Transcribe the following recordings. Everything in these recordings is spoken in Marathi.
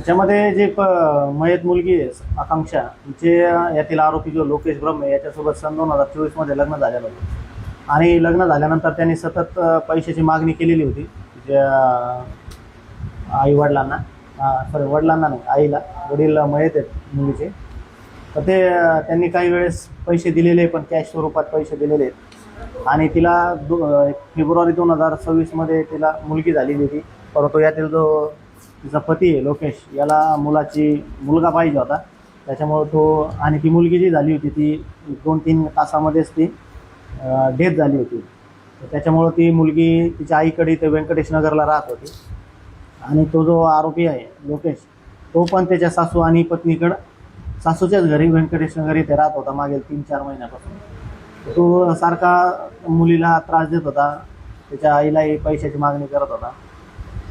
त्याच्यामध्ये जे मयत मुलगी आहे आकांक्षा, जे यातील आरोपी जो लोकेश ब्रह्मे याच्यासोबत सन 2024 मध्ये लग्न झालेलं होतं आणि लग्न झाल्यानंतर त्यांनी सतत पैशाची मागणी केलेली होती ज्या आईवडिलांना, वडिलांना नाही, आईला. वडील मयत आहेत मुलीचे. तर ते त्यांनी काही वेळेस पैसे दिलेले, पण कॅश स्वरूपात पैसे दिलेले आहेत. आणि तिला फेब्रुवारी 2026 मध्ये तिला मुलगी झालेली होती. परंतु यातील जो तिचा पती आहे लोकेश, याला मुलगा पाहिजे होता. त्याच्यामुळं तो, आणि ती मुलगी जी झाली होती ती 2-3 तासामध्येच ती डेथ झाली होती. तर त्याच्यामुळं ती मुलगी तिच्या आईकडे इथे व्यंकटेश नगरला राहत होती. आणि तो जो आरोपी आहे लोकेश, तो पण त्याच्या सासू आणि पत्नीकडं सासूच्याच घरी व्यंकटेश नगर इथे राहत होता मागील 3-4 महिन्यापासून. तो सारखा मुलीला त्रास देत होता, त्याच्या आईलाही पैशाची मागणी करत होता.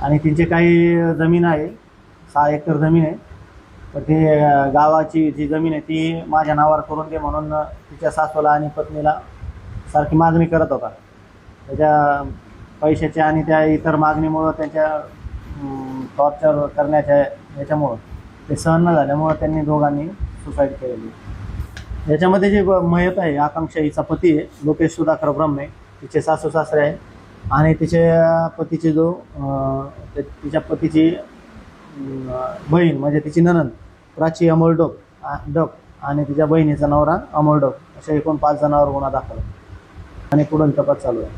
आणि तिचे काही जमीन आहे, 6 एकर जमीन आहे. तर ते गावाची जी जमीन आहे ती माझ्या नावावर करून दे म्हणून तिच्या सासूला आणि पत्नीला सारखी मागणी करत होता. त्याच्या पैशाच्या आणि त्या इतर मागणीमुळं त्यांच्या टॉर्चर करण्याच्या याच्यामुळं ते सहन न झाल्यामुळं त्यांनी दोघांनी सुसाईड केलेली. याच्यामध्ये जे मयत आहे आकांक्षा, हिचा पती आहे लोकेश सुधाकर ब्रह्मे, तिचे सासू सासरे आहे. आणि तिच्या पतीचे तिच्या पतीची बहीण म्हणजे तिची नणंद प्राची अमोल डक आणि तिच्या बहिणीचा नवरा अमोल डक, अशा एकूण 5 जणांवर गुन्हा दाखल आणि पुढील तपास चालू आहे.